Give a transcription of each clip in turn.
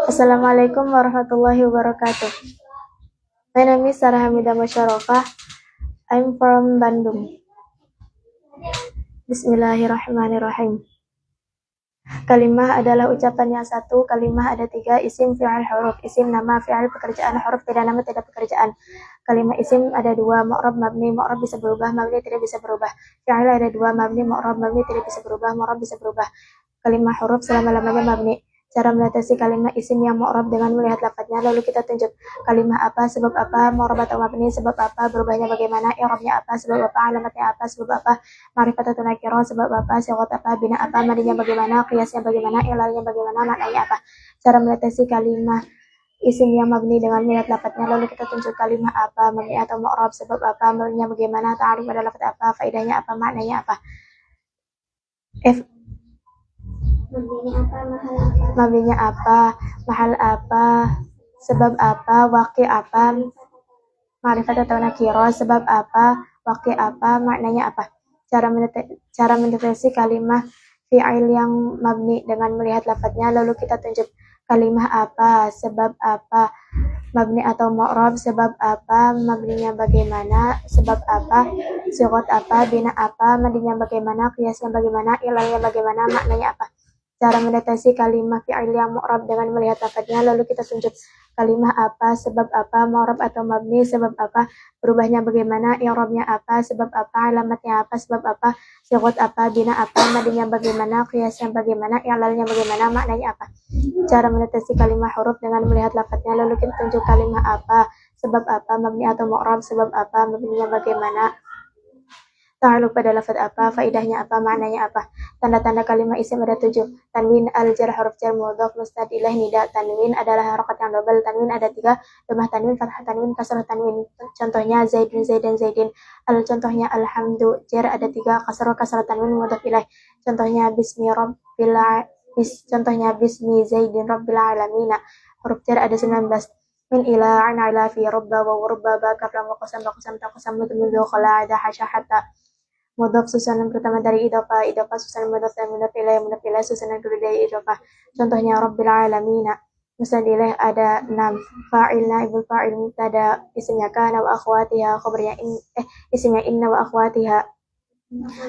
Assalamualaikum warahmatullahi wabarakatuh. My name is Sarah Hamidah Musharrafah. I'm from Bandung. Bismillahirrahmanirrahim. Kalimah adalah ucapan yang satu. Kalimah ada tiga: isim, fi'al, huruf. Isim nama, fi'al pekerjaan, huruf tidak nama tidak pekerjaan. Kalimah isim ada dua: mu'rab, mabni. Mu'rab bisa berubah, mabni tidak bisa berubah. Fi'al ada dua: mabni, mu'rab. Mabni tidak bisa berubah, mu'rab bisa berubah. Kalimah huruf selama-lamanya mabni. Cara mendeteksi kalimah isim yang mu'rab dengan melihat lafadznya, lalu kita tunjuk kalimah apa, sebab apa, mu'rab atau mabni, sebab apa, berubahnya bagaimana, i'rabnya apa, sebab apa, alamatnya apa, sebab apa, ma'rifat atau nakirah, sebab apa, sigat apa, bina apa, madinya bagaimana, qiyasnya bagaimana, ilalnya bagaimana, maknanya apa. Cara mendeteksi kalimah isim yang mabni dengan melihat lafadznya, lalu kita tunjuk kalimah apa, mabni atau mu'rab, sebab apa, madinya bagaimana, ta'arif pada lafadz apa, faedahnya apa, maknanya apa. Mabninya apa, mahal apa, sebab apa, waqi apa, ma'rifat atau nakirah, sebab apa, waqi apa, maknanya apa. Cara mendeteksi kalimah fi'il yang mabni dengan melihat lafadznya, lalu kita tunjuk kalimah apa, sebab apa, mabni atau mu'rab, sebab apa, mabninya bagaimana, sebab apa, sigat apa, bina apa, madinya bagaimana, qiyasnya bagaimana, ilalnya bagaimana, maknanya apa. Cara mendeteksi kalimah fi'il yang mu'rab dengan melihat lafadznya, lalu kita tunjuk kalimah apa, sebab apa, mu'rab atau mabni, sebab apa, berubahnya bagaimana, i'rabnya apa, sebab apa, alamatnya apa, sebab apa, sigat apa, bina apa, madinya bagaimana, qiyasnya bagaimana, i'lalnya bagaimana, maknanya apa. Cara mendeteksi kalimah huruf dengan melihat lafadznya, lalu kita tunjuk kalimah apa, sebab apa, mabni atau mu'rab, sebab apa, mabninya bagaimana, ta'alluq pada lafadz apa, faedahnya apa, maknanya apa. Tanda-tanda kalimah isim ada 7. Tanwin, al-jar, huruf jar, mudhaf, mustad ilaih, nida. Tanwin adalah harokat yang double. Tanwin ada 3: dhammah tanwin, fathah tanwin, kasrah tanwin. Contohnya zaidun, zaidan, zaidin. Contohnya alhamdu, jar ada 3: kasrah tanwin, mudhaf ilaih. Contohnya contohnya bismi zaidin rabbil alamin. Huruf jar ada 19. Min ila, an ila, fi, rubba, wa rubba, bakaf, lam, qasam, taqasam, mudmudhu, khala'ada, hasha, hatta. Mudhaf susunan pertama dari idhofah, susunan mudhaf dan mudhaf ilaih, susunan kedua dari idhofah. Contohnya rabbil alamin. Musnad ilaih ada 6. Fa'il, naibul fa'il, mubtada, isimnya kana wa akhwatiha, khabarnya isimnya inna wa akhwatiha.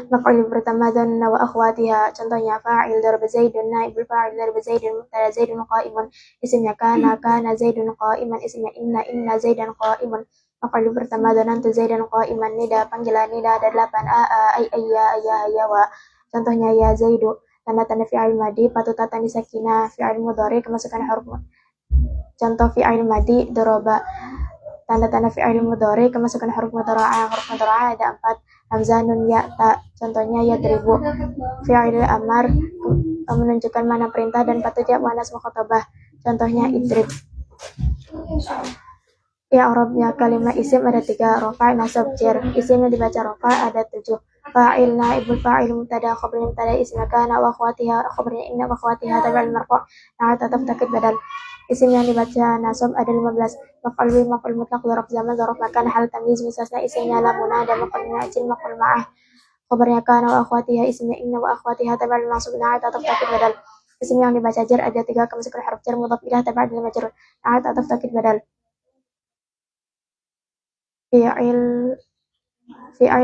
Maf'ul pertama dhanna wa akhwatiha. Contohnya fa'il, daraba zaidun, naibul fa'il, daraba zaidun, mubtada, zaidun qa'imun, isimnya kana zaidun qa'iman, isimnya inna zaidan qa'imun. Maf'ul pertama dhanantu zaidan qa'iman, nida, panggilan nida ada 8. Ayya wa. Contohnya ya zaidu. Tanda-tanda fi'il madi, patutatan di sakinah. Fi'il mudhari kemasukan huruf. Contoh fi'il madi, doroba. Tanda-tanda fi'il mudhari kemasukan huruf mudhara'ah. Huruf mudhara'ah ada 4: hamzah, nun, ya, ta. Contohnya yadribu. Fi'il amar menunjukkan mana perintah dan patut jawab muannas mukhatabah. Contohnya idrib. I'rabnya kalimah isim ada 3: rafa', nasab, jar. Isim yang dibaca rafa' ada 7. Fa'il, naibul fa'il, mubtada, khabarnya mubtada, isimnya kana wa akhwatiha, khabarnya inna wa akhwatiha, tabi'al marfu', na'at ataf takid badal. Isim yang dibaca nasab ada 15. Maf'ul bih, maf'ul mutlaq, dzaraf zaman, dzaraf makan, hal tamyiz, mustasna, isimnya la munada, maf'ul ajil, maf'ul ma'ah, khabarnya kana wa akhwatiha, isimnya inna wa akhwatiha, tabi'al mansub, na'at ataf takid badal. Isim yang dibaca jar ada 3: kemasukan huruf jar, mudhaf ilaih, tabi'al majrur, na'at ataf takid badal. Fi'il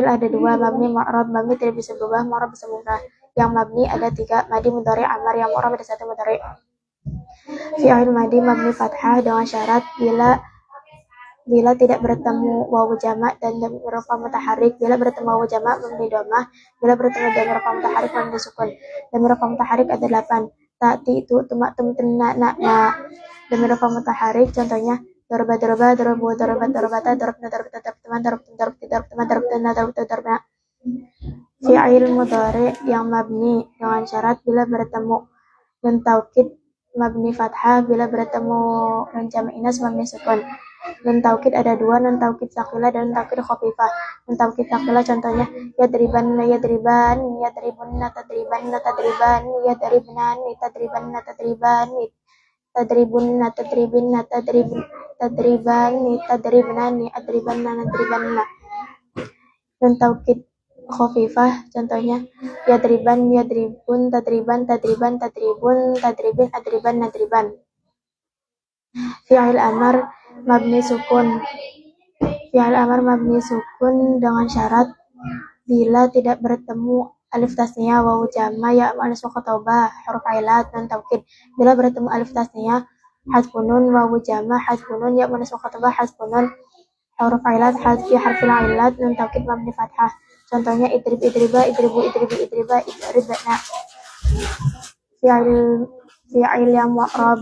ada 2: mabni, mu'rab. Mabni tidak bisa berubah, mu'rab bisa berubah. Yang mabni ada 3: madi, mudhari, amar. Yang mu'rab ada 1: mudhari. Fi'il madi mabni fathah dengan syarat bila tidak bertemu wawu jamak dan dhamir rafa mutaharrik. Bila bertemu wawu jamak mabni dhammah, bila bertemu dhamir rafa mutaharrik mabni sukun. Dhamir rafa mutaharrik ada 8: ta'ti, tu, tumak, tum, na. Dhamir rafa mutaharrik contohnya darba, darabu, darabat, darabata, darabna, darabteman, darabna. Fi'il mudhari yang mabni dengan syarat bila bertemu nun taukid mabni fathah, bila bertemu nun jamak inas mabni sukun. Nun taukid ada 2: nun taukid saqilah dan nun taukid khafifah. Nun taukid saqilah contohnya yadriban, yadriban, yadribunna, tadribanna, tadriban, yadribnan, tadribanna, tadriban, tadribunna, tadribinna, tadribani, tadribnani, adribanna, nadribanna. Nun taukid khafifah contohnya yadriban, yadribun, tadriban, tadriban, tadribun, tadribin, adriban, nadriban. Fi'il amar mabni sukun. Fi'il amar mabni sukun dengan syarat bila tidak bertemu alif tasniyah, wawu jama, ya muannas mukhatabah, huruf ilat, nun taukid. Bila bertemu alif tasniyah, hadfun nun, wawu jama, hadfun nun, ya muannas mukhatabah, hadfun nun, huruf ilat, hadfi harfil ilat, nun taukid mabni fathah. Contohnya idrib, idriba, idribu, idribi, idriba, idribna. Fi'il yang mu'rab,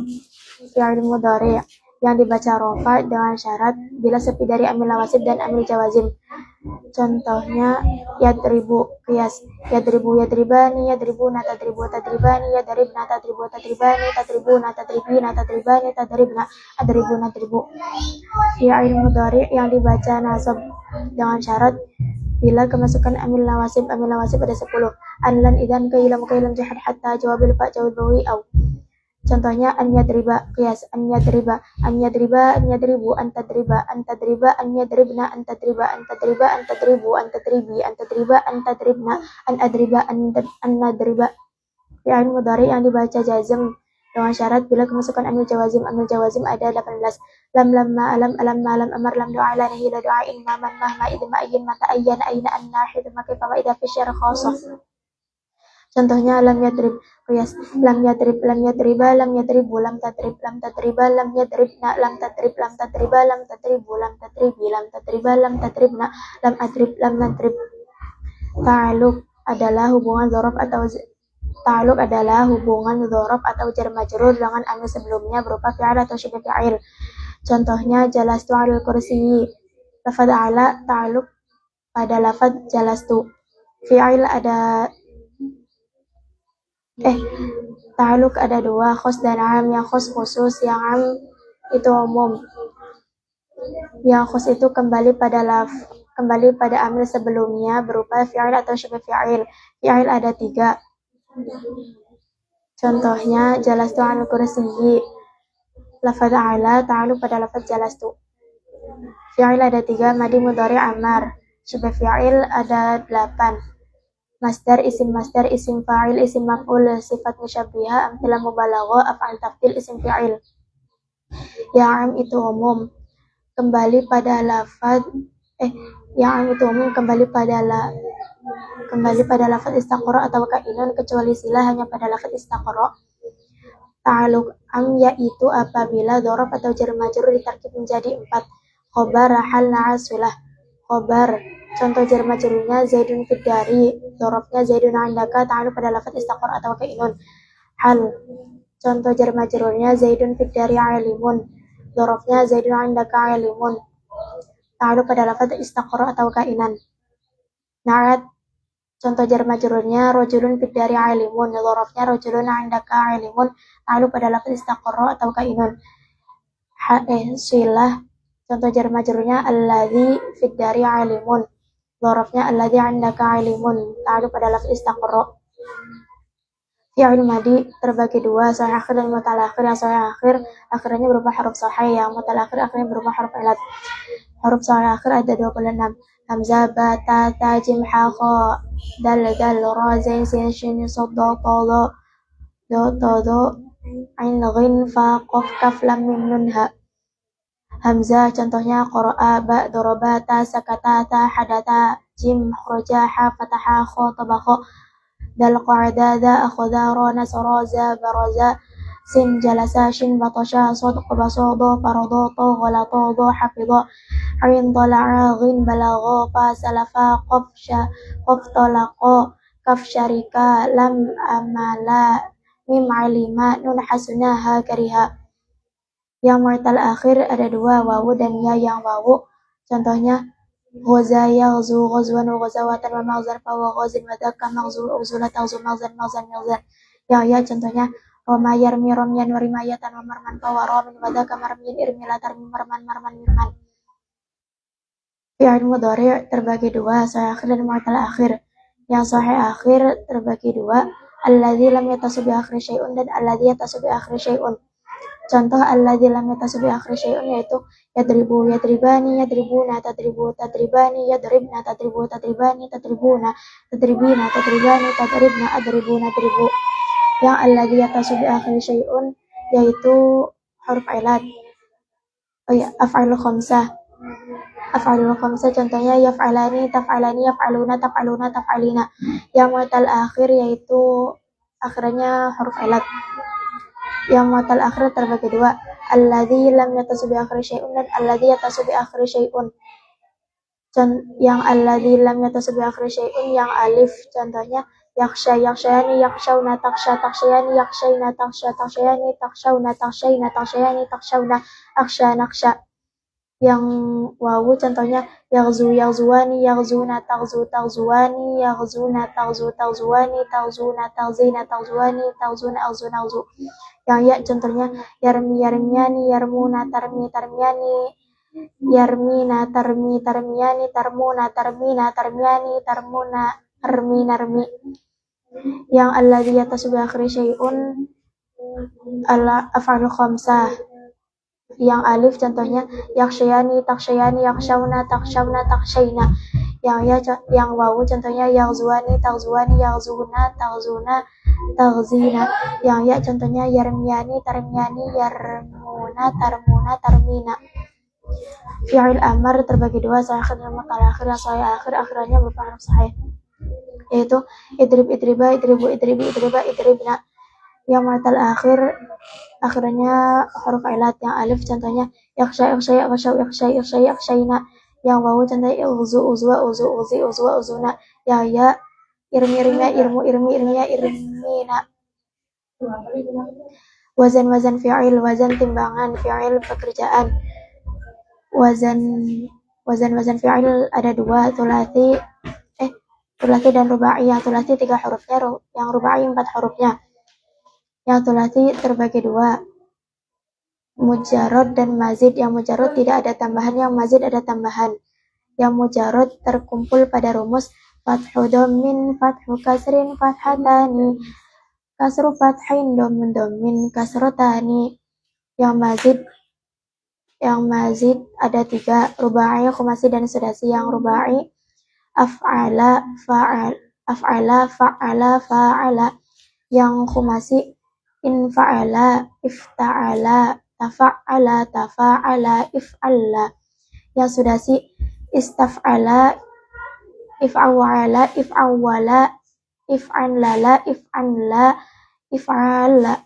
fi'il mudhari yang dibaca rofa dengan syarat bila sepi dari amil nawasib dan amil jawazim. Contohnya yadribu, qiyas, yadribu, yadribani, yadribuna, tadribu, tadribani, yadribna, tadribu, tadribani, tadribuna, tadribina, tadribani, tadribna, adribu, nadribu. Fi'il mudhari yang dibaca nasab dengan syarat bila kemasukan amil nawasib ada 10. Anlan, idan, kailam, kailam, jahad, hatta, jawabil fa, jawab bawi, au. Contohnya an yadriba, qiyas, an yadriba, an yadriba, an yadribu, an tadriba, an tadriba, an yadribna, an tadriba, an tadriba, an tadribu, an tadribi, an tadriba, an tadribna, an adriba, an nadriba. Fi'il mudhari yang dibaca jazm dengan syarat bila kemasukan amil jawazim ada 18. Lam, lamma, alam, alam, malam, amar, lam, doa, la, nahi, la, doa, in, maman, mahma, idma, ayyin, mata, ayyan, aina, an, nahid, maka, fama, idha, fisyar, khasah. Contohnya lam yadrib, qiyas, lam yadrib, lam yadriba, lam yadribu, lam tadrib, lam tadriba, lam yadribna, lam tadrib, lam tadriba, lam tadribu, lam tadribi, lam tadriba, lam tadribna, lam adrib, lam nadrib. Ta'alluq adalah hubungan dzaraf atau jar majrur dengan amil sebelumnya berupa fi'il atau syibh fi'il. Contohnya jalastu 'alal kursiyyi. Lafaz ala ta'alluq pada lafaz jalastu. Fi'il ada ta'alluq ada 2, khos dan am. Yang khos khusus, yang am itu umum. Yang khos itu kembali pada amil sebelumnya berupa fi'il atau syibh fi'il. Fi'il ada 3. Contohnya jalastu 'alal kursiyyi. Lafaz ala ta'alluq pada lafaz jalastu. Fi'il ada 3, madi, mudhari, amar. Syibh fi'il ada 8. Masdar, isim fa'il, isim maf'ul, sifat musyabbihah, amtilah mubalaghah, af'al tafdil, isim fi'il. Yang am itu umum kembali pada lafaz istaqra atau kainun kecuali silah hanya pada lafaz istaqra. Ta'alluq am yaitu apabila dzaraf atau jar majrur ditarkib menjadi 4. Khobar, hal, na'at, silah. Khobar, contoh jar majrurnya zaidun fid dari, dzarafnya zaidun 'indaka, ta'alluq pada lafaz istaqra atau kainun. Hal, contoh jar majrurnya zaidun fid dari 'alimun, dzarafnya zaidun 'indaka 'alimun, ta'alluq pada lafaz istaqra atau kainan. Na'at, contoh jar majrurnya rajulun fid dari 'alimun, dzarafnya rajulun 'indaka 'alimun, ta'alluq pada lafaz istaqra atau kainun. Silah, contoh jar majrurnya alladzi fid dari 'alimun, dzarafnya alladzi 'indaka 'alimun, ta'alluq pada lafaz istaqra. Fi'il madi terbagi 2, sahih akhir dan mutal akhir. Yang sahih akhir akhirnya berupa huruf sahih, yang mutal akhir akhirnya berupa huruf ilat. Huruf sahih akhir ada 26. Hamzah, ba, ta, jim, ha, kha, dal, ra, zain, sin, shin, sad, da, ta, do, ain, ghin, fa, qaf, kaf, lam, mim, nun, ha. Hamzah contohnya qara'a, ba, daraba, ta, sakata, ta, hadatha, jim, kharaja, ha, fataha, kha, tabakha, dal, qa'ada, da, akhadha, ra, nasara, za, baraza, sin, jalasa, shin, batasha, sad, qabasa, da, farada, ta, ghalata, da, hafidha, ain, tala'a, ghin, balagha, fa, salafa, qaf, talaqa, kaf, syarika, lam, amala, mim, alima, nun, hasuna, ha, kariha. Yang mu'tal akhir ada 2, wawu dan ya. Yang wawu contohnya ghaza, yaghzu, ghazwan, ghazawatan, wa maghzan, fa, wa ghazin, wa dhaka, maghzul, ughzula, taghzu, maghzan, maghzan. Yang ya contohnya roma, yarmi, romyan, wa rimayatan, wa marman, fa, wa ramin, wa dhaka, marmin, irmila, tarmi, marman, mirman. Fi'il mudhari terbagi 2, sahih akhir dan mu'tal akhir. Yang sahih akhir terbagi 2, alladzi lam yatasib bi akhir syai'un dan alladzi yatasib bi akhir syai'un. Contoh alladzi lam yatasib bi akhir syai'un yaitu yadribu, yadribani, yadribuna, tadribu, tadribani, yadribna, tadribu, tadribani, tadribuna, tadribina, tadribani, tadribna, adribu, nadribu. Yang alladzi yatasib bi akhir syai'un yaitu huruf ilat. Oh ya, af'alul khamsah. Af'alul khamsah contohnya yaf'alani, taf'alani, yaf'aluna, taf'aluna, taf'alina. Yang mu'tal akhir yaitu akhirnya huruf ilat. Yang mu'tal akhir terbagi dua, alladzi lam yatasu bi akhiri syai'un dan alladzi yatasu bi akhiri syai'un. Yang alladzi lam yatasu bi akhiri syai'un yang alif contohnya yakhsha, yakhshayani, yakhshawna, takhsha, takhshayani, yakhshayna, takhsha, takshayani, takhshawna, takshayna, takshayani, takhshawna, akhsha, nakhsha. Yang wawu contohnya yaghzu, yaghzuwani, yaghzuna, taghzu, taghzuwani, yaghzuna, taghzu, taghzuwani, taghzuna, taghzina, taghzuwani, taghzuna, aghzu, naghzu. Yang ya contohnya yarmi, yarmiyani, yarmuna, tarmi, tarmiyani, yarmina, tarmi, tarmiyani, tarmuna, tarmina, tarmiyani, tarmuna, armi, narmi. Yang alladzi yatasu bi akhiri syai'un af'alul khamsah. Yang alif contohnya yakshayani, takshayani, yakshawna, takshawna, takshayna. Yang wawu contohnya yaghzuwani, taghzuwani, yaghzuna, taghzuna, taghzina. Yang ya contohnya yarmiyani, tarmiyani, yarmuna, tarmuna, tarmina. Fi'il amar terbagi dua, sahih dan mutalakhir. Yang sahih akhirnya berupa huruf sahih, yaitu idrib, idriba, idribu, idribi, idriba, idribna. Yang mu'tal akhir akhirnya huruf ilat. Yang alif contohnya yakhsha, yakhsha, yakhshaw, yakhsha, yakhsha, yakhshayna. Yang wawu contohnya uzu, uzwa, uzu, uzi, uzwa, uzuna. Yang ya irmi, irmiya, irmu, irmi, irmiya, irmina. Wazan, wazan fi'il, wazan timbangan, fi'il pekerjaan. Wazan fi'il ada dua, thulathi dan rubai. Yang thulathi 3 hurufnya, yang rubai 4 hurufnya. Yang thulathi terbagi dua, mujarrad dan mazid. Yang mujarrad tidak ada tambahan, yang mazid ada tambahan. Yang mujarrad terkumpul pada rumus fathu dhammin, fathu kasrin, fathatani, kasru fathin, dhammun dhammin, kasrotani. Yang mazid ada 3, rubai, khumasi, dan sudasi. Yang rubai af'ala, fa'ala. Yang khumasi infa'ala, ifta'ala, tafa'ala, tafa'ala, if'alla. Yang sudasi istaf'ala, if'awala, if'awwala, if'anlala, if'anla, if'ala.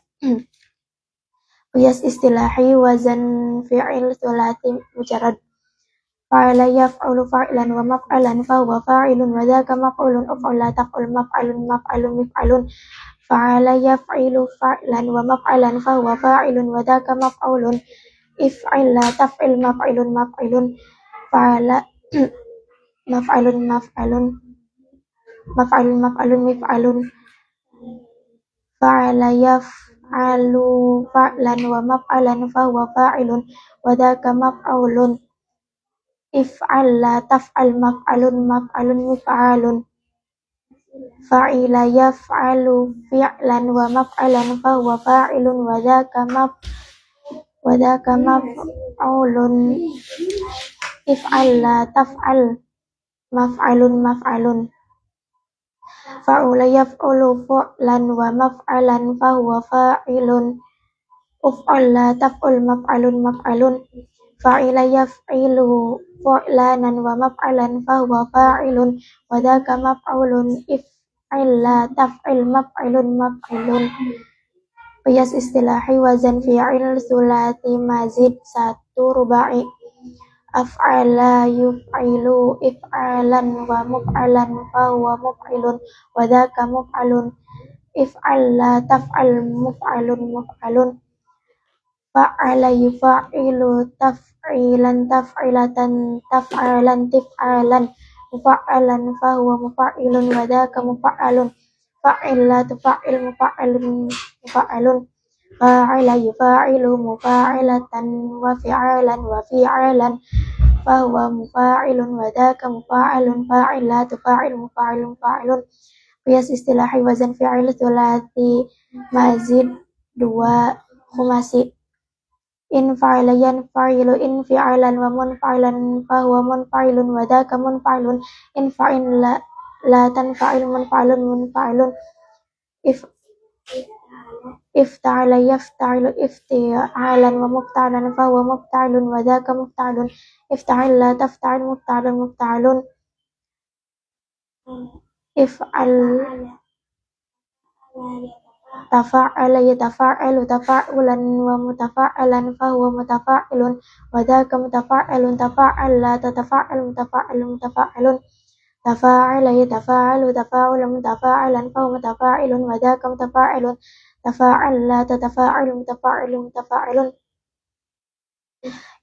Qiyas istilahi wazan fi'il thulathi mujarrad. Fa'ala yaf'ulu fa'ilan wa maf'alan fa huwa fa'ilun wa dzaka maf'ulun, uf'ala taf'ul, maf'alun, maf'alun, mif'alun. Fa'ala yaf'ilu fa'ilan wa maf'alan fa huwa fa'ilun wa dzaka maf'ulun, if'ala taf'il, maf'ilun, maf'ilun. Fa'ala maf'alun, maf'alun, maf'alun, maf'alun, mif'alun. Fa'ala yaf'alu fa'lan wa maf'alan fa huwa fa'ilun wa dzaka maf'ulun, if'ala taf'al, maf'alun, maf'alun, mif'alun. Fa'ila yaf'alu fi'lan wa maf'alan fa huwa fa'ilun wa dzaka maf'ulun, if'ala taf'al, maf'alun, maf'alun. Fa'ula yaf'ulu fu'lan wa maf'alan fa huwa fa'ilun, uf'ala taf'ul, maf'alun, maf'alun. Fa'ila yaf'ilu fu'lanan wa maf'alan fa huwa fa'ilun wa dzaka maf'ulun, if'ala taf'il, maf'ilun, maf'ilun. Qiyas istilahi wazan fi'il thulathi mazid 1 rubai. Af'ala yuf'ilu if'alan wa muf'alan fa huwa muf'ilun wa dzaka muf'alun, if'ala taf'al, muf'alun, muf'alun. Fa'ala yufa'ilu taf'ilan, taf'ilatan, taf'alan, tif'alan, mufa'alan fa huwa mufa'ilun wa dzaka mufa'alun, fa'ila tufa'il, mufa'alun, mufa'alun. Fa'ila yufa'ilu mufa'ilatan wa fi'alan, wa fi'alan fa huwa mufa'ilun wa dzaka mufa'alun, fa'ila tufa'il, mufa'ilun, mufa'alun. Qiyas istilahi wazan fi'il thulathi mazid 2 khumasi. In fa'ala yanfa'ilu infi'alan wa munfa'ilan fa huwa munfa'ilun wa dzaka munfa'ilun, in fa'in la tanfa'il, munfa'ilun, munfa'ilun. افتعل يفتعل افتعالا ومفتعلا فهو مفتعل وذاك مفتعل افتعل لا تفتعل مفتعل مفتعل افعل تفعل يتفعل تفعلا ومتفعلا فهو متفعل وذاك متفعل تفعل لا تتفعل متفعل متفعل تفاعل يتفاعل تفاعلا متفاعلا فهو متفاعل وذاك متفاعل تفاعل لا تتفاعل متفاعل متفاعل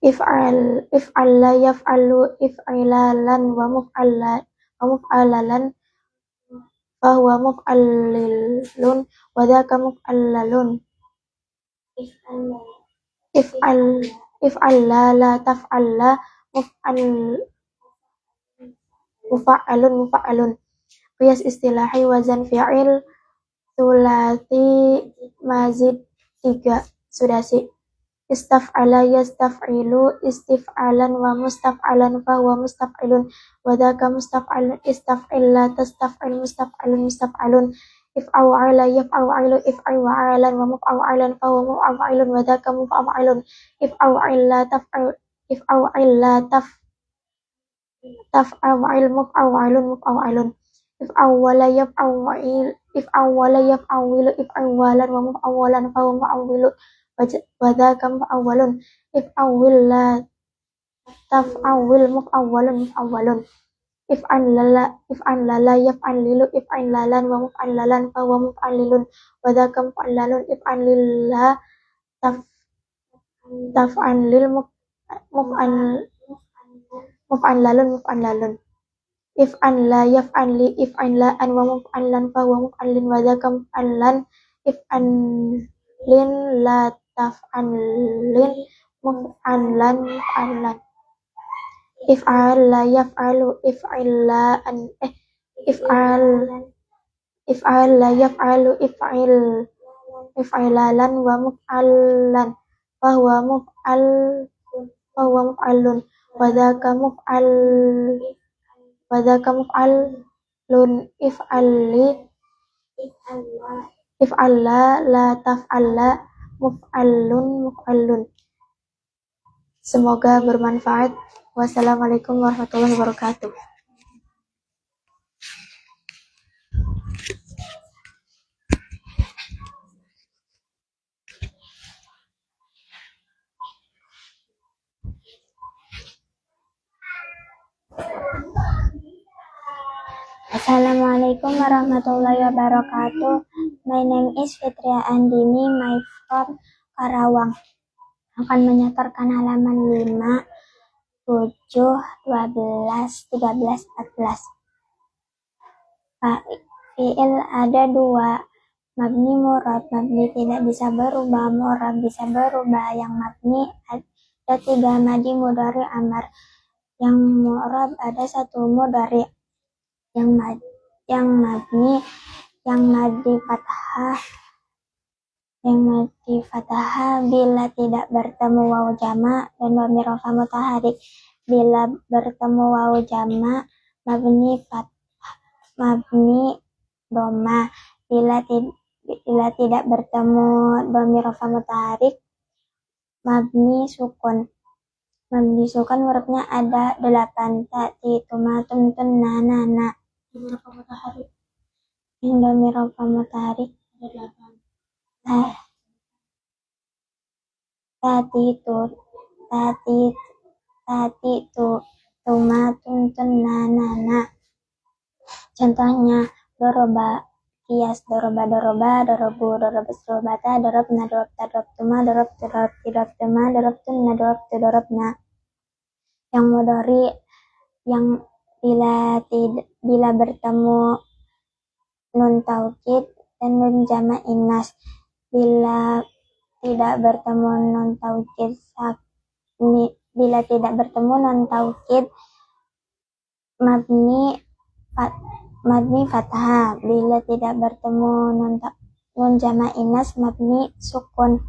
افعل لا يفعل افعلالا ومفعللا فهو مفعلل وذاك مفعلل افعل لا تفعل لا مفعل قياس اصطلاحي wazan fi'il sulasi mazid 3 sudasi istaf'ala yastaf'ilu istif'alan wa mustaf'alan fahuwa mustaf'ilun wa dhaka mustaf'alun istaf'il la tastaf'il mustaf'alun mustaf'alun if'aw'ala yaf'aw'ilu if'aw'alan wa muf'aw'alan fahuwa muf'aw'ilun wa dhaka muf'aw'ilun if'aw'il la taf'il if'aw'il la taf'aw'il muf'aw'ilun muf'aw'ilun if'awwala yaf'aw'il if'awwala yaf'aw'ilu if'awwalan wa muf'awwalan fahuwa mu'awwilu wa dhaka muf'awwalun if'awwil la taf'awwil muf'awwalun muf'awwalun if'anlala yaf'anlilu if'anlalan wa muf'anlalan fahuwa muf'allilun wa dhaka muf'allalun if'anlilla taf'anlil muf'anlalun muf'anlalun if'anla yaf'anli if'anla'an wa muf'anlan fahuwa muf'allin wa dhaka muf'allan if'anlin la taf'anlin muf'anlan muf'anlan if'al la yaf'alu if'illaan if'al la yaf'alu if'ilalan wa muf'allan fahuwa muf'allun wa dhaka muf'allun if'alla la taf'alla muf'allun. Semoga bermanfaat. Wassalamualaikum warahmatullahi wabarakatuh. Assalamualaikum warahmatullahi wabarakatuh. My name is Fitria Andini, my from Karawang. Akan menyetorkan halaman 5, 7, 12, 13, 14. Fi'il ada 2, mabni murad, mabni tidak bisa berubah, murad bisa berubah. Yang mabni ada 3, madi mudhari amar. Yang murad ada 1, mudhari. Yang madi fathah bila tidak bertemu wawu jama dan dhamir rafa mutaharik. Bila bertemu wawu jama mabni dhamma. Bila tidak bertemu dhamir rafa mutaharik mabni sukun. Mabni sukun hurufnya ada 8, ta'ti tuma tuntun nana. Yang dhamir rafa mutaharik ada 8. Tati tu tuma tuntun nana. Contohnya doroba kias doroba dorobu dorobus dorobata dorobna dorobta dorobtuma dorobtu dorobti dorobtuma dorobtunna dorobtu dorobna. Yang mudhari yang bila bertemu nun taukid dan nun jama' inas. Bila tidak bertemu nun taukid mabni fathah. Bila tidak bertemu nun jama' inas mabni sukun.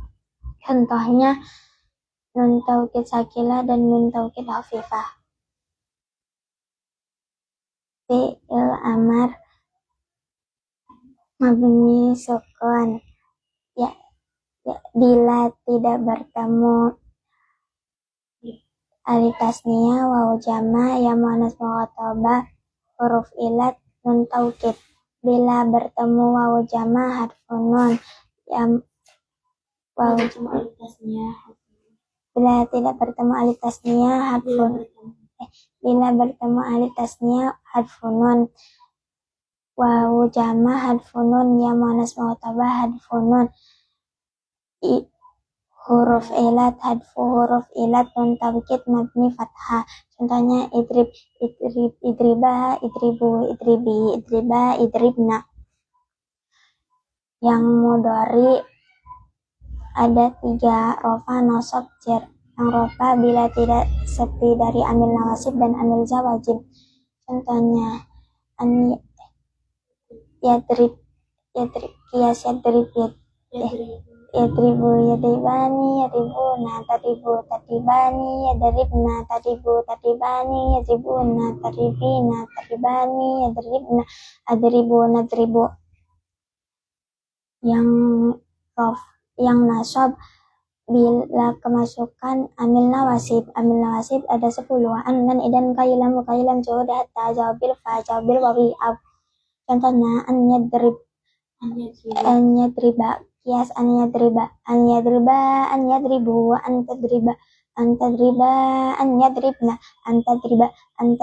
Contohnya nun taukid sakilah dan nun taukid hafifah. Fi'il amar mabni sukun, ya bila tidak bertemu alif tasniyah, wawu jama, ya muannas mukhatabah, huruf ilat, nun taukid. Bila bertemu wawu jama, harfun nun, ya wawu bila tidak bertemu alif tasniyah, bila bertemu alif tasniyah, harfun nun, wawu jama, harfun nun, ya muannas mukhatabah, harfun nun, huruf ilat, huruf ilat, nun taukid, mabni fathah. Contohnya idrib, idriba, idribu, idribi, idriba, idribna. Yang mudhari ada 3, rofa, nasab, jar. Yang rofa bila tidak sepi dari amil nawasib dan amil zawajib. Contohnya yadrib, kias yadrib, yadribu, yadribani, yadribuna, tadribu, tadribani, yadribna, tadribu, tadribani, yadribuna, tadribina, tadribani, yadribna, adribu, nadribu. Yang nasab bila kemasukan amil nawasib ada 10, an idan kailam juhud hatta jawabil fa jawabil wawi ab. Contohnya an yadriba, kias an yadribu, an yadribu, an tadriba, an yadribna, an tadriba, an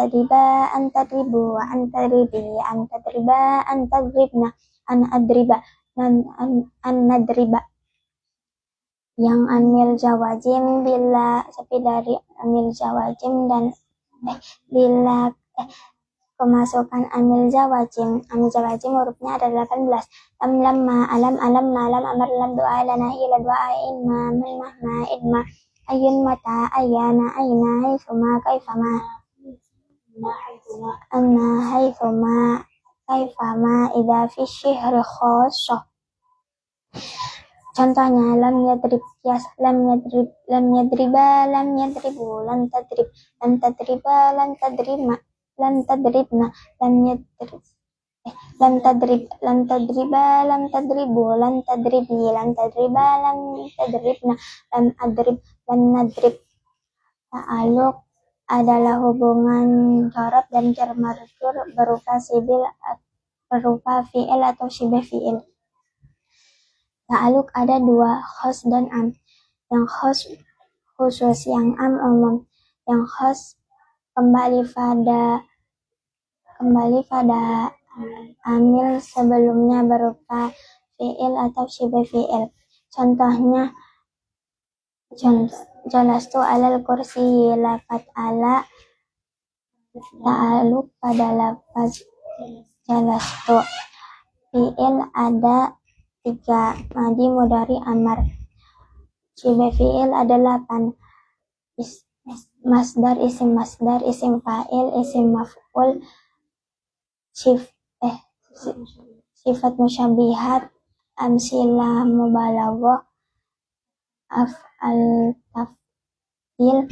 tadribu, an tadribi, an tadriba, an tadribna, an adriba, an nadriba. Yang amil jawazim bila sepi dari amil jawazim dan bila kemasukan amil jawazim hurufnya ada 18. Lamma, alam, alam, amar, lam, doa, lana, hila, doa, inma, mahma, idma, ayun, mata, ayana, aina, haifuma, kaifama, anna, haifuma, kaifama, idha fi syihri khosoh. Contohnya lam yadrib, kias lam yadrib, lam yadriba, lam yadribu, lam tadrib, lam tadriba, lam tadribna, lam tadribna, lam yadrib, lam tadrib, lam tadriba, lam tadribu, lam tadribi, lam tadriba, lam tadribna, lam adrib, lam nadrib. Ta'aluk adalah hubungan jarab dan jar majrur berupa fi'il atau syibah fi'il. Ta'aluk ada 2, khos dan am. Yang khos khusus, yang am umum. Yang khos kembali pada amil sebelumnya berupa fi'il atau syibah fi'il. Contohnya jalastu alal kursi, lafaz ala ta'aluk pada lafaz jalastu. Fi'il ada 3, madi, mudhari, amar. Syibah fi'il ada 8, masdar, isim fa'il, isim maf'ul, sifat musyabihat, amsilah mubalaghah, af'al tafdil,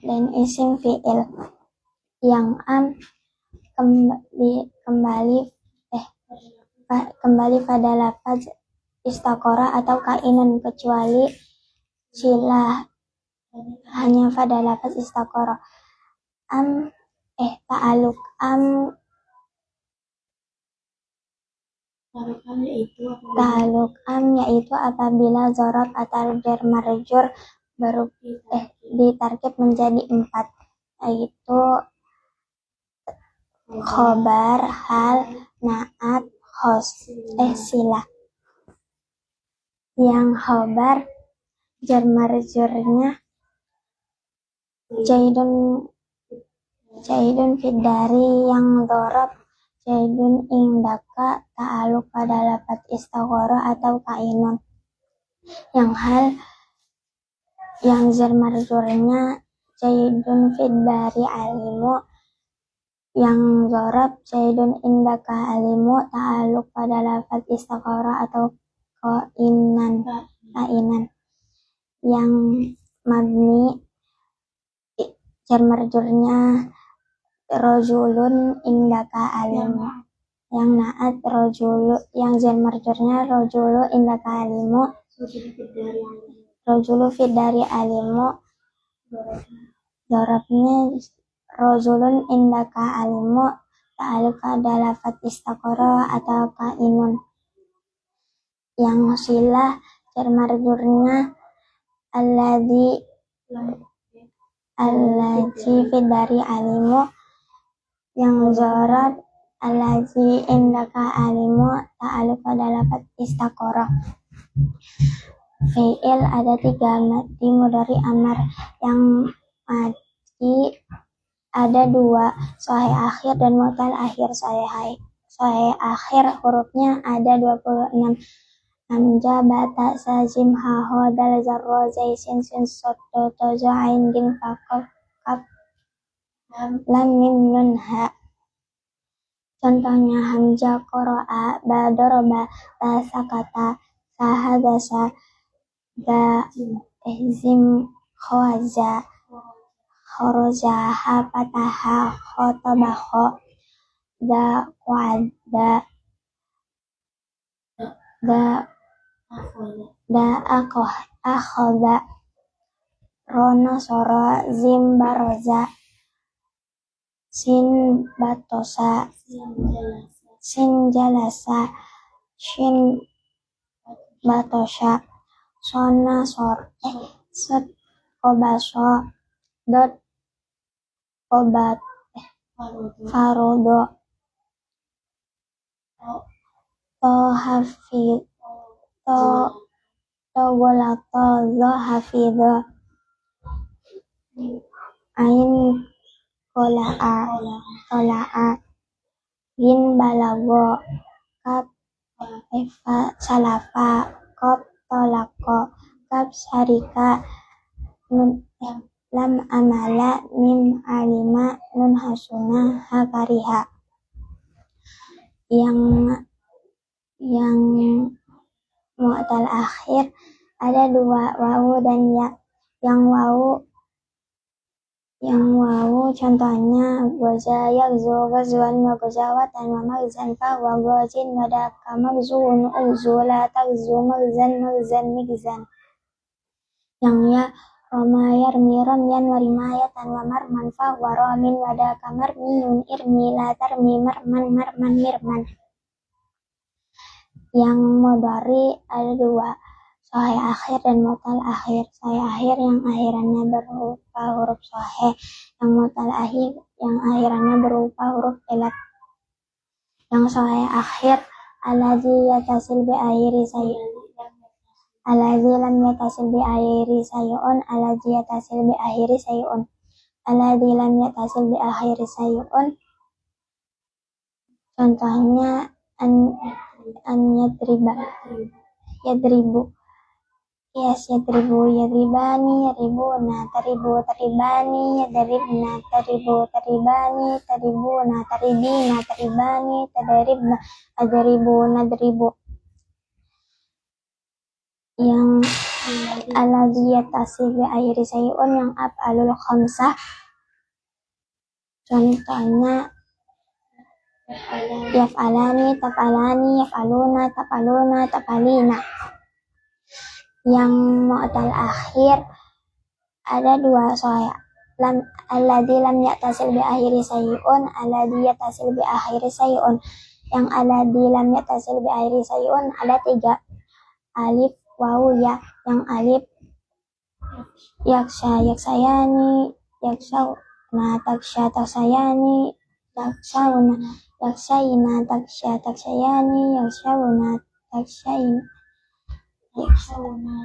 dan isim fi'il. Yang am kembali pada lafaz istaqora atau kainan, kecuali silah hanya pada lafaz istaqora. Ta'aluk am yaitu apabila dzaraf atau jar marjur ditarkib menjadi 4, yaitu khobar, hal, naat, khos, silah. Yang khobar jar marjurnya jaidun fiddari, yang dzaraf jaidun indaka, ta'aluk pada lafaz istaghara atau kainun. Yang hal yang jar marjurnya jaidun fiddari alimu, yang dzaraf jaidun indaka alimu, ta'aluk pada lafaz istaghara atau kainan. Yang mabni jar marjurnya rajulun indaka alimu. Yang naat yang jar marjurnya rajulu indaka alimu, Rojulu fid dari alimu dorabnya rojulun indaka alimu ta'alika dalafat istakoro atau kainun yang silah cermarjurnya alladzi fid dari alimu yang zorab alladzi indaka alimu ta'alika dalafat istakoro. Fi'il ada 3 mati mudhari amar, yang mati ada 2, sahih akhir dan mu'tal akhir. Sahih akhir hurufnya ada 26. Hamzah, bata, sajim, haho, dal, zarro, zaisin, sin, soddo, tozo, ain, din, fakaf, kaf, lam, mim, nun, ha. Contohnya hamzah, qoro'a, ba, doroba, ta, sakata, saha, dasa, da, zim, khawaza, khoroza, ha, pataha, kho, tabakho, da, qa'ada, da, akhoda, rono, soro, zim, baroza, sin, batosa, sin, jalasa, shin, batosha, sona, sot, kobaso, dot, kobat, farodo, to, hafid, to, golato, zo, hafido, ain, kola'a, tola'a, gin, balago, kap, salafa, kop, tolako, kap, syarika, nun, lam, amala, mim, alima, nun, hasuna, ha, kariha. Yang mu'tal akhir ada 2, wawu dan ya. Yang wawu contohnya goza, yakzo, gazwan, wa gozawatan, wa magzan, fa, wa gozin, wa daka, magzuun, uzula, takzu, magzan, migzan. Yang ya, roma, yarmi, romyan, wa rimayatan, wa marman, fa, wa romin, wa daka, marmiyun, irmi, la tarmi, marman, mirman. Yang mudhari ada 2, sahih akhir dan mu'tal akhir. Sahih akhir yang akhirannya berupa huruf sahih, yang mu'tal akhir yang akhirannya berupa huruf ilat. Yang sahih akhir alladzi yatasil bi akhiri sayun, alladzi lam yatasil bi akhiri sayun, alladzi yatasil bi akhiri sayun, alladzi lam yatasil bi akhiri sayun. Contohnya an yadribu, yes, yadribu, yadribani, yadribuna, taribu, taribani, yadribna, taribu, taribani, taribuna, taribina, taribani, tadaribna, adribu, nadribu. Yang alladzi yatasil bi akhiri sayun yang af'alul khamsah. Contohnya yaf'alani, taf'alani, yaf'aluna, taf'aluna, taf'alina. Yang mu'tal akhir ada 2, sahih alladzi lam yatasil bi akhiri sayun, alladzi yatasil bi akhiri sayun. Yang alladzi lam yatasil bi akhiri sayun ada 3, alif, wawu, ya. Yang alif yaksha, yaksayani, yaksauna, taksha, taksayani, taksauna, yaksaina, taksha, taksayani, yaksauna, taksaina,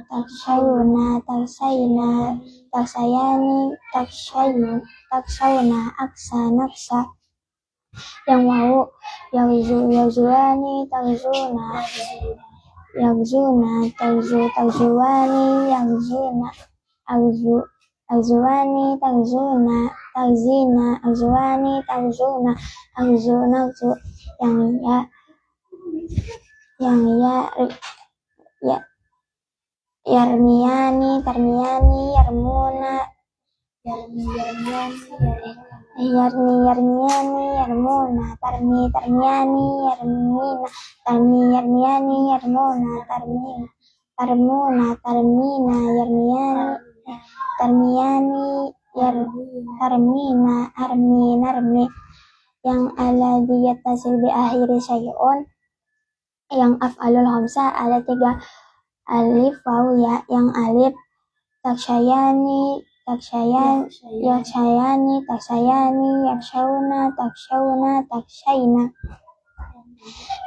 taksauna, taksaina, taksayani, taksauna, aksa, naksa. Yang wawu yazuani, takzuna, yakzuna, takzuwani, yakzuna, akzuwani, takzuna, takzina, akzuwani, takzuna, akzu. Yang ya yarmiyani, tarmiyani, yarmuna, yarmiyani, yarmuna, tarmiyani, yarmina, yarmiyani, yarmuna, tarmina, tarmuna, tarmina, yarmiyani, tarmiyani, tarmina, armi, narmi. Yang alladhi yattasil bi akhiri syai'un, yang af'alul khamsah ada 3 alif waw ya, yang alif taksyayani, yaksyayani, taksayani, yaksyawna, taksyayna.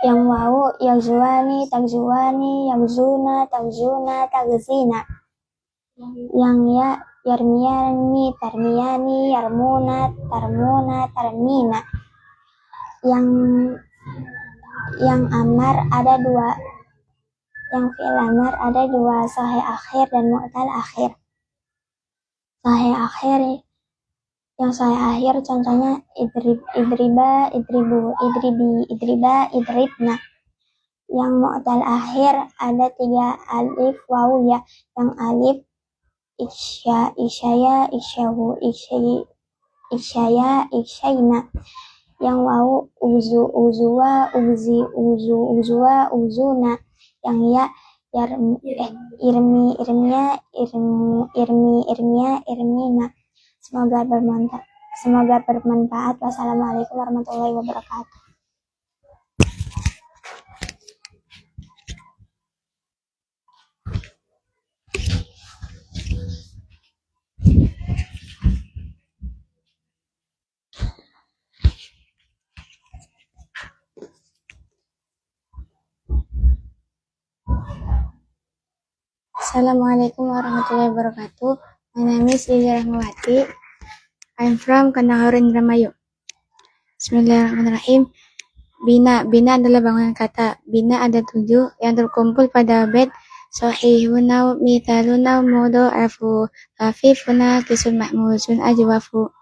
Yang wawu yakzuani, takzuani, yakzuna, takzina. Yang ya yarmiyani, tarmiyani, yarmuna, tarmina. Yang amar ada 2, yang fi'il amar ada 2, sahih akhir dan mu'tal akhir. Sahih akhir, yang sahih akhir contohnya idriba, idribu, idribi, idriba, idribna. Yang mu'tal akhir ada 3 alif wawu ya, yang alif isyaya, isyawu, isyaya, isyayna. Yang wawu uzu, uzuwa, uzi, uzuwa, uzuna. Yang ya irmi, irmiya, irmiya, irmina. Semoga bermanfaat. Wassalamualaikum warahmatullahi wabarakatuh. Assalamualaikum warahmatullahi wabarakatuh. My name is Lilia Rahmawati. I'm from Kandahar Indramayu. Bismillahirrahmanirrahim. Bina adalah bangunan kata. Bina ada 7 yang terkumpul pada bait sahihuna, mithaluna, mudha'afu, khafifuna, kisun mahmusun, ajwafu.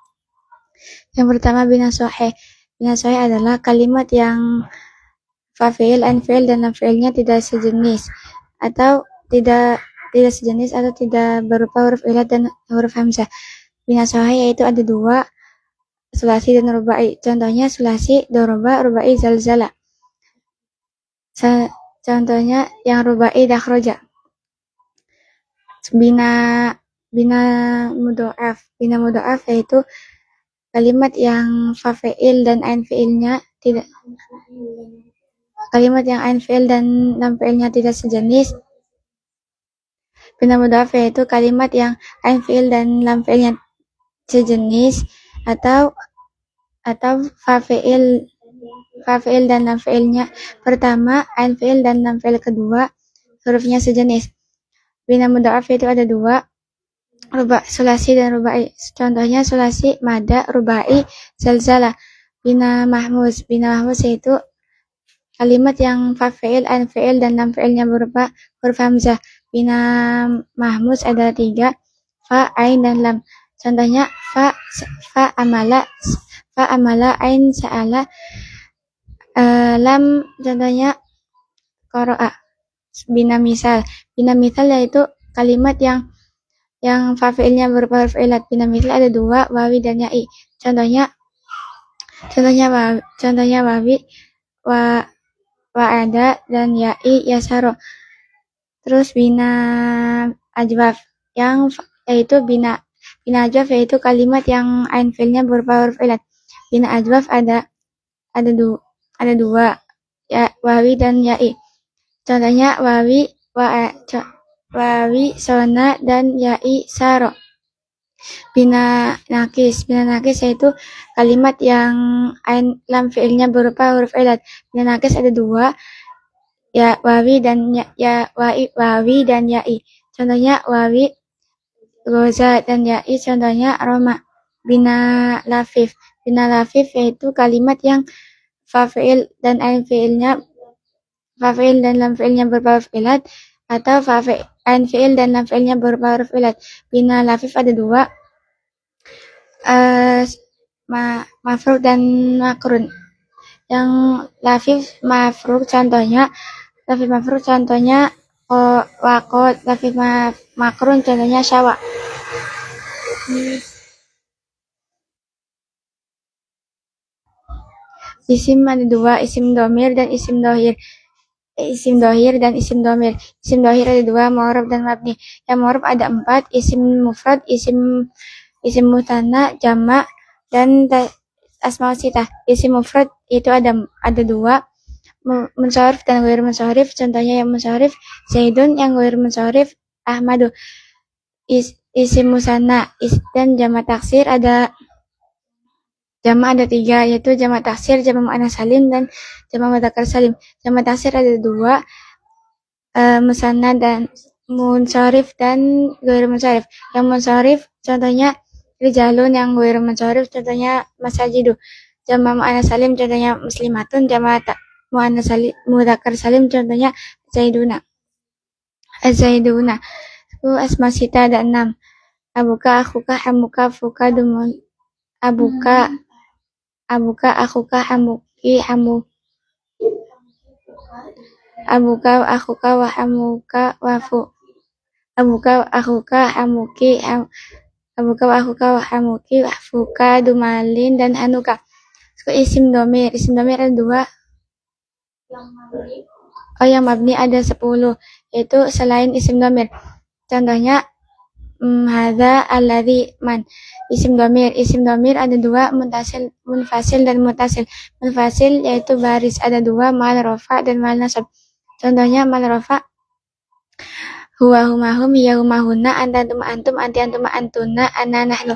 Yang pertama bina sahih. Bina sahih adalah kalimat yang fa'il, anfi'il dan lam-fi'ilnya tidak sejenis atau tidak sejenis atau tidak berupa huruf ilat dan huruf hamzah. Bina sahih yaitu ada 2, sulasi dan rubai. Contohnya sulasi doroba, rubai zalzala. Contohnya yang rubai dakhroja. Bina mudho'af. Bina mudho'af yaitu kalimat yang fa'il dan ain fi'ilnya tidak lam fi'ilnya tidak sejenis. Bina mudho'af yaitu kalimat yang ain fi'il dan lam fi'ilnya sejenis atau fa'il dan lam fi'ilnya pertama, ain fi'il dan lam fi'il kedua hurufnya sejenis. Bina mudho'af itu ada 2, sulasi dan rubai. Contohnya sulasi mada, rubai zalzala. Bina mahmuz yaitu kalimat yang fa'il, ain fi'il dan lam fi'ilnya berupa huruf hamzah. Bina mahmuz ada 3, fa, ain dan lam. Contohnya fa amala, ain sa'ala, lam contohnya qara'a. Bina misal yaitu kalimat yang fa'ilnya berupa huruf ilat. Bina misal ada 2, wawi dan ya'i. Contohnya wawi wa ada dan ya'i yasaro. Terus bina ajwaf yaitu bina ajwaf yaitu kalimat yang ain fi'ilnya berupa huruf ilat. Bina ajwaf ada 2, ya, wawi dan ya'i. Contohnya wawi sona dan ya'i saro. Bina nakis yaitu kalimat yang ain lam fi'ilnya berupa huruf ilat. Bina nakis ada 2, ya, wawi dan ya'i. Contohnya wawi goza dan ya'i contohnya roma. Bina lafif yaitu kalimat yang fa'il dan lam fi'ilnya berupa huruf ilat atau ain fi'il dan lam fi'ilnya berupa huruf ilat. Bina lafif ada 2, mafruk dan makrun. Yang lafif mafruk contohnya waqot. Lafif makrun contohnya syawa. Isim ada 2, isim domir dan isim dohir. isim dohir dan isim domir. Isim dohir ada 2, mu'rab dan mabni. Yang mu'rab ada 4, isim mufrad, isim mutanna, jama, dan asma sitah. Isim mufrad itu ada 2, munsharif dan ghair munsharif. Contohnya yang munsharif Zaidun, yang ghair munsharif Ahmadu. Isim musanna dan jama taksir ada 3, yaitu jama taksir, jama muannats salim, dan jama mudzakkar salim. Jama taksir ada 2, musanna dan munsharif dan ghair munsharif. Yang munsharif contohnya rijalun, yang ghair munsharif contohnya masajidu. Jama muannats salim contohnya muslimatun, jama muannats salim mudzakkar salim contohnya zaiduna. Asma sita ada 6. Abuka, akhuka, hamuka, fuka, dumul. Abuka, akhuka, hamuki, abuka, akhuka, wa hamuka, wafu. Abuka, akhuka, hamuki, abuka, akhuka, wa hamuki, fuka, dumalin, dan hanuka. Isim domir ada 2. Yang mabni ada 10, yaitu selain isim domir. Contohnya hadza, alladzi, man. Isim domir ada 2, munfasil dan mutasil. Munfasil yaitu baris ada 2, mal rafa dan mal nasab. Contohnya mal rafa huwa, huma, hum, hiya, huma, hunna, anta, antum, anti, antuma, antuna, ana, nahnu.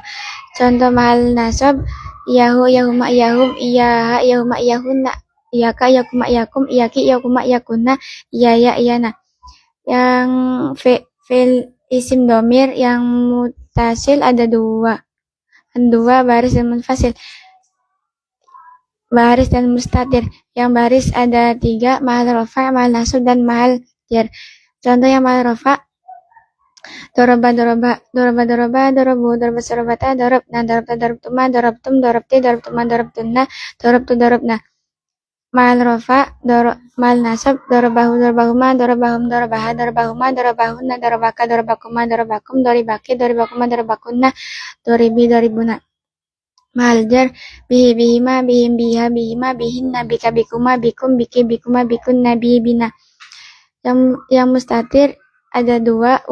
Contoh mal nasab iyahu, iyahuma, iyahum, iyaha, iyahuma, iyahunna, iyaka, iyakuma, iyakum, iyaki, iyakuma, iyakunna, iyaya, iyana. Yang isim domir yang mutasil ada 2, baris dan munfasil. Baris dan mustatir. Yang baris ada 3, mahal rafa, mahal nasab, dan mahal jar. Contoh yang mahal rafa doroba, dorobu, sorobata, dorobna, dorobtuma, dorobtum, dorobti, dorobtuma, dorobtunna, dorobna. Mal rafa, mal nasab, dorobahu, dorobahuma, dorobahum, dorobaha, dorobahuma, dorobahunna, dorobaka, dorobakuma, dorobakum, doribaki, doribakuma, dorobakunna, doribi, doribuna. Mal jar bihi, bihima, bihim, biha, bihima, bihinna, bika, bikuma, bikum, biki, bikuma, bikunna, bihi, bina. Yang mustatir ada 2,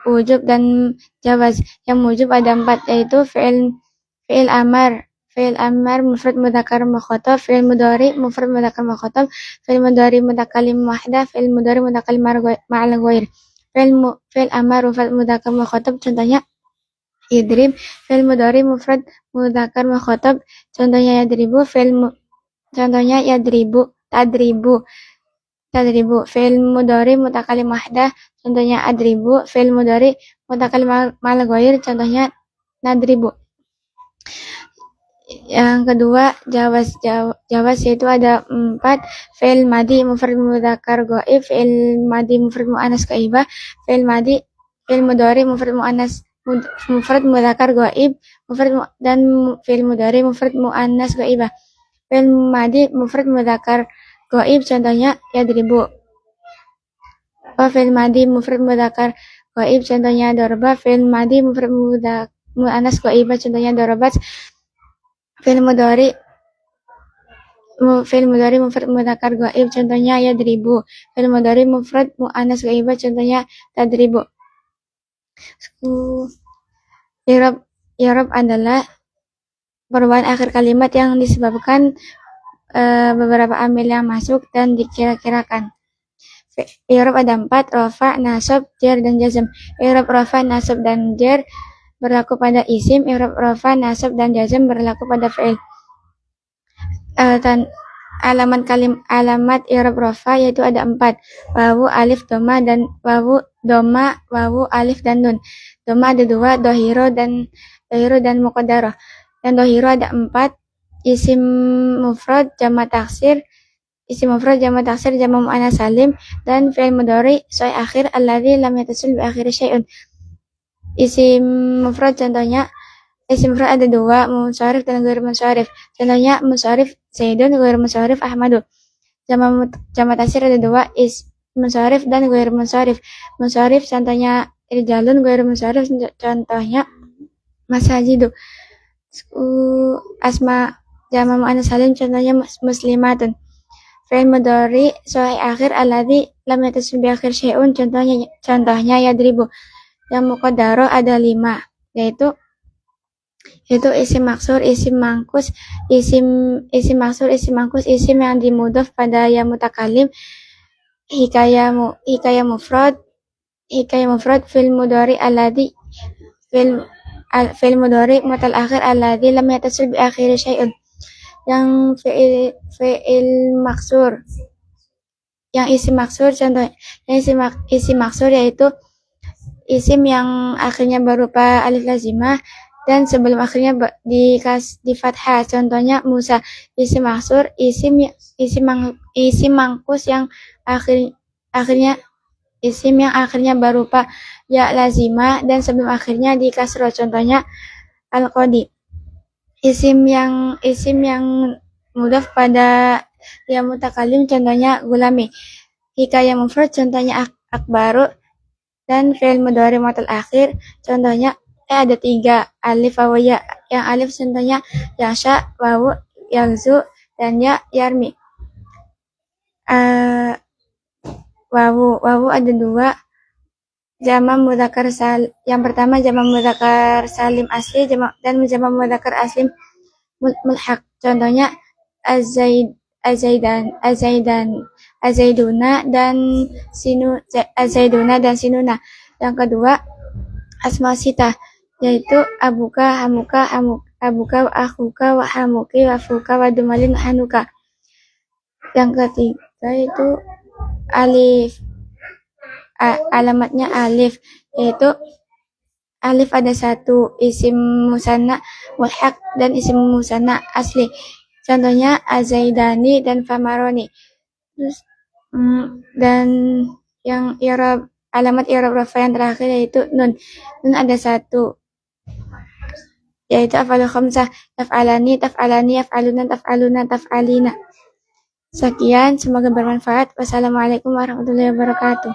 wujub dan jawaz. Yang wujub ada 4, yaitu fi'il amar mufrad mudzakkar mukhatab, fi'il mudhari mufrad mudzakkar mukhatab, fi'il mudhari mutakallim wahdah, fi'il mudhari mutakallim ma'al ghair. Fi'il amar mufrad mudzakkar mukhatab contohnya idrib, fi'il mudhari mufrad mudzakkar mukhatab contohnya yadribu, contohnya yadribu, tadribu. Fi'il mudhari mutakallim wahdah contohnya adribu, fi'il mudhari mutakallim ma'al ghair contohnya nadribu. Yang kedua jawaz yaitu ada 4, fi'il madi mufrad mudzakkar ghaib, fi'il madi mufrad muannas ghaibah, fi'il mudhari mufrad mudzakkar ghaib, dan fi'il mudhari mufrad muannas ghaibah. Fi'il madi mufrad mudzakkar ghaib contohnya yadribu. Fi'il madi mufrad mudzakkar ghaib contohnya darba, fi'il madi mufrad muannas ghaibah contohnya darabat. Fi'il mudhari mufrad mudzakkar ghaib contohnya yadribu. Fi'il mudhari mufrad muannas ghaibah contohnya tadribu. I'rab adalah perubahan akhir kalimat yang disebabkan beberapa amil yang masuk dan dikira-kirakan. I'rab ada 4, rafa, nasab, jar, dan jazm. I'rab rafa, nasab, dan jar berlaku pada isim. I'rab rafa, nasab, dan jazm berlaku pada fi'il. Alamat i'rab rafa yaitu ada 4, wawu, alif, doma, dan wawu, alif, dan nun. Doma ada 2, dohiro dan muqaddarah. Yang dohiro ada 4, isim mufrad jama taksir, jama muannats salim, dan fi'il mudhari soi akhir alladzi lam yattasil bi akhiri syai'un. Isim mufrad contohnya isim mufrad ada 2, munsharif dan ghair munsharif. Contohnya munsharif Zaidun, ghair munsharif Ahmadu. Jama taksir ada 2, munsharif dan ghair munsharif. Munsharif contohnya rijalun, ghair munsharif contohnya masajidu. Asma jama muannats salim contohnya muslimatun. Fi'il mudhari sahih akhir alladzi lam yattasil bi akhir syai'un, contohnya yadribu. Yang muqaddaro ada 5, yaitu isim maksur, isim mangkus, isim maksur, isim mangkus, isim yang dimudhof pada ya mutakalim, hikayah mufrad, fil mudhari alladzi fil mudhari mutal akhir alladzi lam yattasil bi akhir syai'un. Yang fi'il maksur, yang isim maksur, contoh yang isim maksur yaitu isim yang akhirnya berupa alif lazimah dan sebelum akhirnya di fathah, contohnya Musa. Isim maksur, isim mangkus yang akhirnya isim yang akhirnya berupa ya lazimah dan sebelum akhirnya di kasroh, contohnya Al-Qadi. Isim yang mudhaf pada ya mutakalim, contohnya Gulami. Hikayah mufrad, contohnya Akbaru. Dan fi'il mudhari mutal akhir, contohnya ada 3, alif, wawu, ya. Yang alif contohnya yasha, wawu yagzu, dan ya yarmi. Wawu ada 2, jamak mudzakkar yang pertama jamak mudzakkar salim asli dan jamak mudzakkar asli mulhaq, contohnya azaiduna dan sinuna. Yang kedua asma sitah, yaitu abuka, hamuka, abuka, akhuka, wa hamuki, wa fuka, wa dumalin, hanuka. Yang ketiga itu alif, alamatnya alif, yaitu alif ada 1, isim musanna mulhaq dan isim musanna asli, contohnya azaidani dan famaroni. Terus dan yang alamat i'rab rafa yang terakhir yaitu nun ada 1, yaitu af'alul khamsah, taf'alani, yaf'aluna, taf'alina. Sekian, semoga bermanfaat. Wassalamualaikum warahmatullahi wabarakatuh.